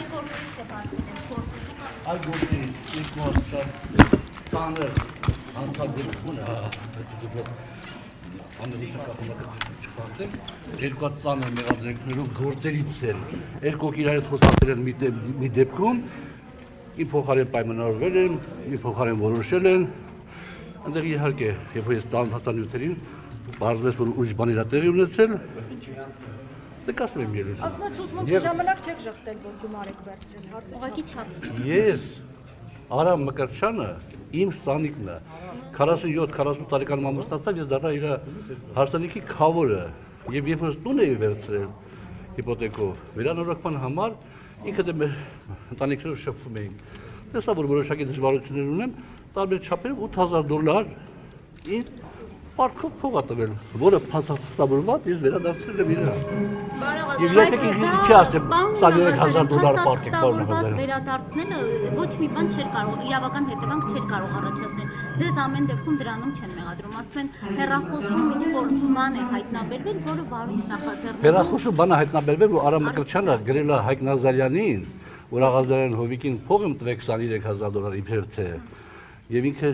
Այլ գործերից է բացվել այս գործը։ Այլ գործերից ինչ մասը ծանր անցադեպքուն երկու ծանր մեղադրություններով գործերից են երկու իրար հետ խոսակցել են մի դեպքում իմ փոխարեն պայմանավորվել են, իմ փոխարեն որոշել են այնտեղ իհարկե երբ ես տանհատանյութերին բարձրացած որ ուրիշ բան իրա տեղի ունեցել դեկասում եմ ելել ասում եք ցուցմունքի ժամանակ չեք ժխտել որ գումար եք վերցրել հարցը Ուղղակի չափ։ ես Արամ Մկրտչյանը իմ սանիկն է 47-48 տարեկան ամուսնացած ես դառա իր հարսանիքի քավորը եւ երբ որ տուն էի վերցրել հիպոթեկով վերանորոգման համար ինքը դե մեր ընտանիքներով շփվում էինք տեսա որ որոշակի դժվարություններ ունեմ տարբեր չափերով $8000 ինձ պարտքով փող ա տվել որը փաստացավորված ես վերադարձրել եմ իրեն Եվ եթե չի ասեմ $23,000 պարտիկ պարոն վերադարձնելը ոչ մի բան չէր կարող իրավական հետևանք չէր կարող առաջացնել ձեզ ամեն դեպքում դրանում չեն մեղադրում ասում են հեռախոսում ինչ-որ բան է հայտնաբերվել որը Վարուժ նախաձեռնել Հեռախոսում բան է հայտնաբերվել որ Արամ Մկրտչյանը գրել է Հայկ Նազարյանին որ Աղազարյան Հովիկին փող եմ տվել $23,000 իբր թե եւ ինքը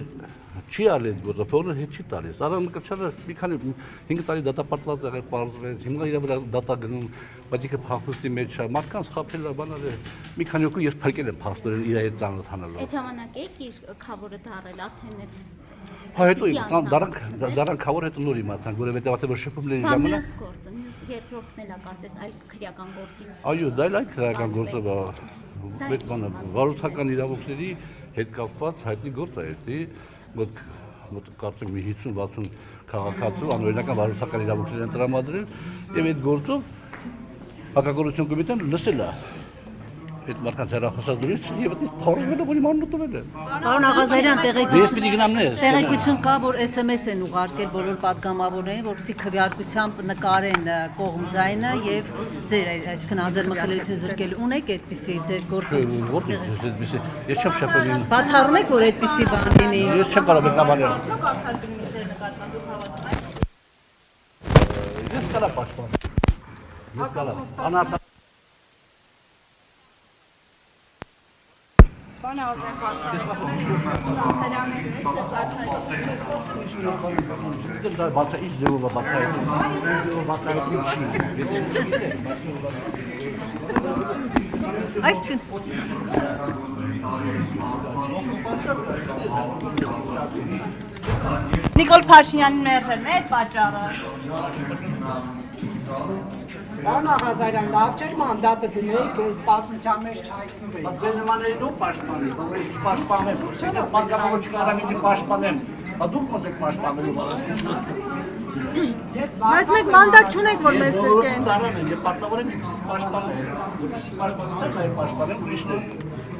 չի արել գործը փողը հետ չի տալիս Արամ Մկրտչյանը մի քանի 5 տարի դատապարտված եղել պարզվեց հիմա իր վրա դատա գնում բայց ինքը փախուստի մեջ է մարդկանց խաբել է բանալ է մի քանի օկու ես փրկել եմ փաստորեն իր հետ ծանոթանալով Այդ ժամանակ եք իր քավորը դարել արդեն այդ Հա հետո դրանք քավոր հետ նոր իմացանք որովհետեւ այդտեղ որ շփումների ժամանակ գործը երկրորդն էլ է կարծես այլ քրեական գործից Այո դա այլ քրեական գործը բա մեծ բան է վարորդական իրավունքների հետ կապված հայտնի գործ է էլի մոտ կարծեմ մի 50-60 քաղաքացու անօրինական վարորդական իրավունքներ են տրամադրել եւ այդ գործով հակագործություն կոմիտեն լսել է այդ մարդկանց հեռախոսազրույց եւ այդ փորձները որ իմ անունը տվել է Պարոն Աղազարյան տեղեկություն կա որ SMS են ուղարկել բոլոր պատգամավորներին որպեսզի քվեարկությամբ նկարեն կողմ ձայնը եւ ձեր այսինքն անձեռնմխելիություն զրկել ունեք այդպիսի ձեր գործը ես չեմ շփվել Բացառում եք որ այդպիսի բան լինի Ես չեմ կարող բնականաբար Ես կարա պաշտպան Ես կարա անարտա Բանը ազեն բացառել Դա բացա ինչ ձևով է Այդ Նիկոլ Փաշինյանին մերժել է այդ պատճառը Պարոն Աղազարյան, լավ չէր մանդատը դնեիք, այս պատմության մեջ չհայտնվեիք։ Բայց ձեր նմաններին դու պաշտպանի, որ ես պաշտպանեմ, չէ՞ պատգամավոր չկարամ ինձ պաշտպանեմ, հա դուք մոտ եք պաշտպանելու։ Բայց մենք մանդատ չունենք, որ մեզ սրկեն։ Տարան են, եւ պարտավոր եմ ինձ պաշտպանել։ Պաշտպանեմ ուրիշներին։